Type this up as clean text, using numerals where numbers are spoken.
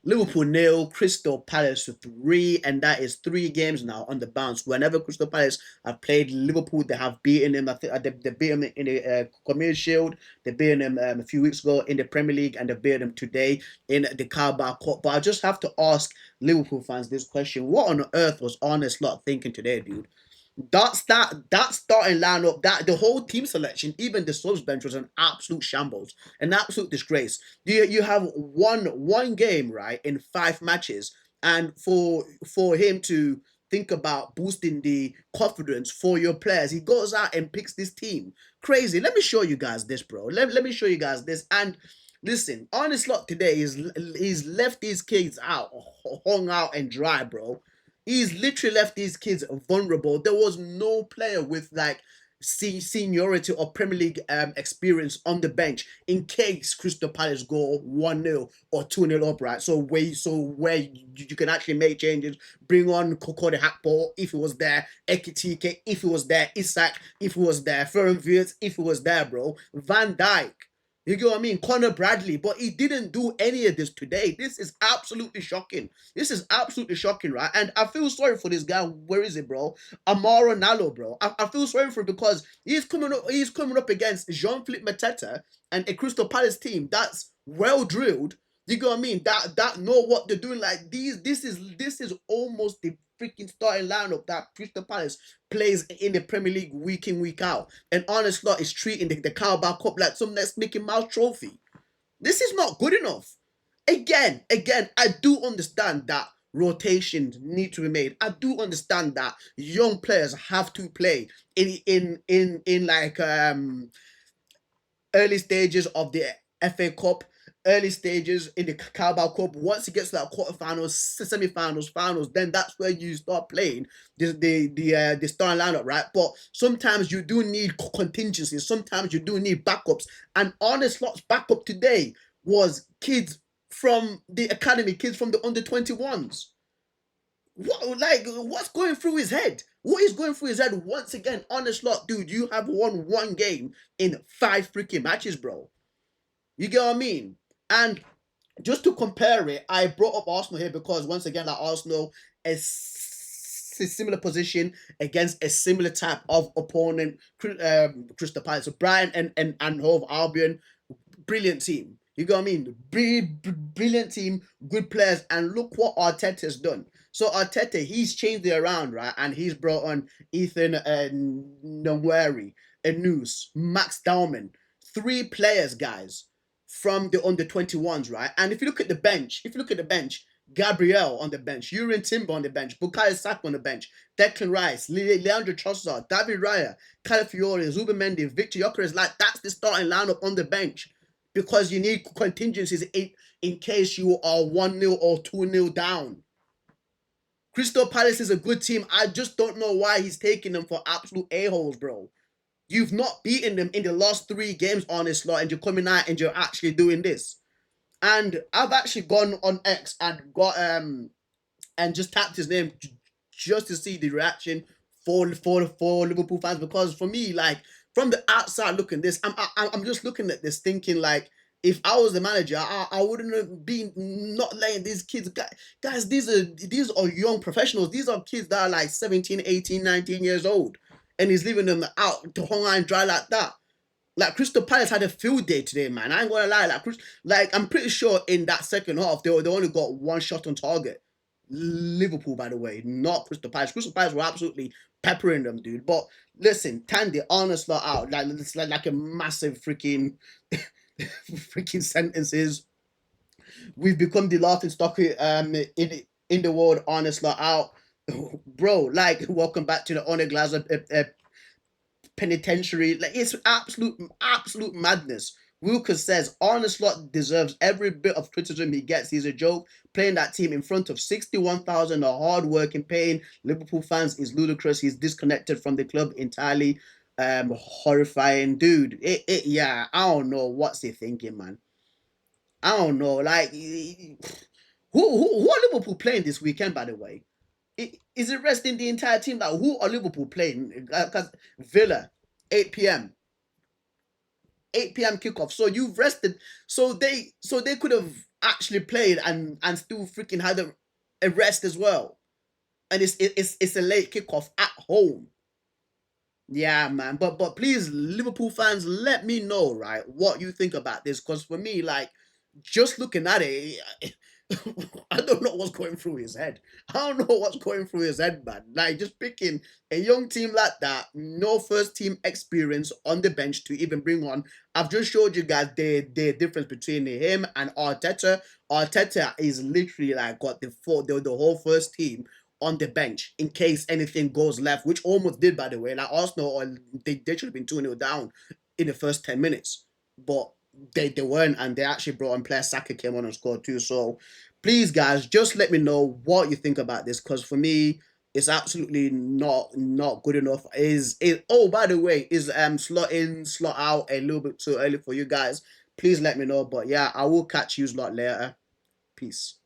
Liverpool nil, Crystal Palace 3, and that is 3 games now on the bounce. Whenever Crystal Palace have played Liverpool, they have beaten them. I think they beat them in the Community Shield. They beat them a few weeks ago in the Premier League, and they beat them today in the Carabao Cup. But I just have to ask Liverpool fans this question: what on earth was Arne Slot thinking today, dude? That starting lineup, that the whole team selection, even the subs bench was an absolute shambles, an absolute disgrace. You have one game right in 5 matches, and for him to think about boosting the confidence for your players, he goes out and picks this team. Crazy. Let me show you guys this, bro. Let me show you guys this. And listen, Arne Slot today is he's left these kids out, hung out and dry, bro. He's literally left these kids vulnerable. There was no player with like seniority or Premier League experience on the bench in case Crystal Palace go 1-0 or 2-0 up, right? So where you can actually make changes, bring on Kokode Hakpo if it was there, Ekitike if it was there, Isak if it was there, Ferran Wirtz if it was there, bro. Van Dijk. You get what I mean? Connor Bradley, but he didn't do any of this today. This is absolutely shocking. This is absolutely shocking, right? And I feel sorry for this guy. Where is it, bro? Amaro Nalo, bro. I feel sorry for him because he's coming up. He's coming up against Jean-Philippe Mateta and a Crystal Palace team that's well drilled. You get what I mean? That know what they're doing. Like these, this is almost the freaking starting lineup that Crystal Palace plays in the Premier League week in, week out. And Arne Slot is treating the Carabao Cup like some next Mickey Mouse trophy. This is not good enough. Again, I do understand that rotations need to be made. I do understand that young players have to play in like early stages of the FA Cup, early stages in the Carabao Cup. Once it gets to that quarterfinals, semi-finals, finals, then that's where you start playing the starting lineup, right? But sometimes you do need contingencies. Sometimes you do need backups. And Arne Slot's backup today was kids from the academy, kids from the under 21s. What's going through his head? What is going through his head once again? Arne Slot, dude, you have won one game in 5 freaking matches, bro. You get what I mean? And just to compare it, I brought up Arsenal here because once again, like Arsenal is a similar position against a similar type of opponent, Crystal Palace. So Brian and Hove Albion, brilliant team. You get what I mean? Brilliant team, good players, and look what Arteta's done. So Arteta, he's changed it around, right? And he's brought on Ethan Nweri, Enus, Max Dowman, 3 players, guys, from the under 21s, right? And if you look at the bench, Gabriel on the bench, Urin Timber on the bench, Bukayo Saka on the bench, Declan Rice, Leandro Trossard, David Raya, Calafiore, Zubimendi, Victor Gyökeres, like that's the starting lineup on the bench because you need contingencies in case you are 1-0 or 2-0 down. Crystal Palace is a good team. I just don't know why he's taking them for absolute a-holes, bro. You've not beaten them in the last 3 games, honestly, and you're coming out and you're actually doing this. And I've actually gone on X and got and just tapped his name just to see the reaction for Liverpool fans because for me, like from the outside looking this, I'm just looking at this thinking like if I was the manager, I wouldn't have been not letting these kids guys. These are young professionals. These are kids that are like 17, 18, 19 years old, and he's leaving them out to hung and dry like that. Like Crystal Palace had a field day today, man. I ain't gonna lie. Like I'm pretty sure in that second half they only got one shot on target. Liverpool, by the way, not Crystal Palace. Crystal Palace were absolutely peppering them, dude. But listen, Tandy, honest lot out. Like it's like a massive freaking freaking sentences. We've become the laughing stock in the world, honest lot out. Bro, like welcome back to the Honor Glass penitentiary. Like it's absolute madness. Wilkes says Arne Slot deserves every bit of criticism he gets. He's a joke. Playing that team in front of 61,000 are hard-working, paying Liverpool fans is ludicrous. He's disconnected from the club entirely. Horrifying, dude. Yeah, I don't know what's he thinking, man. I don't know. Like, who are Liverpool playing this weekend? By the way, is it resting the entire team? Like, who are Liverpool playing? Because Villa, 8 p.m. 8 p.m. kickoff. So you've rested. So they could have actually played and still freaking had a rest as well. And it's a late kickoff at home. Yeah, man. But please, Liverpool fans, let me know, right, what you think about this. Because for me, like, just looking at it, I don't know what's going through his head. I don't know what's going through his head, man. Like, just picking a young team like that, no first team experience on the bench to even bring on. I've just showed you guys the difference between him and Arteta. Arteta is literally like got the whole first team on the bench in case anything goes left, which almost did, by the way. Like Arsenal, or they should have been 2-0 down in the first 10 minutes. But they weren't, and they actually brought on player Saka came on and scored too. So please, guys, just let me know what you think about this, because for me, it's absolutely not good enough. Is it? Oh, by the way, is slot in, slot out a little bit too early for you guys? Please let me know. But yeah, I will catch you lot later. Peace.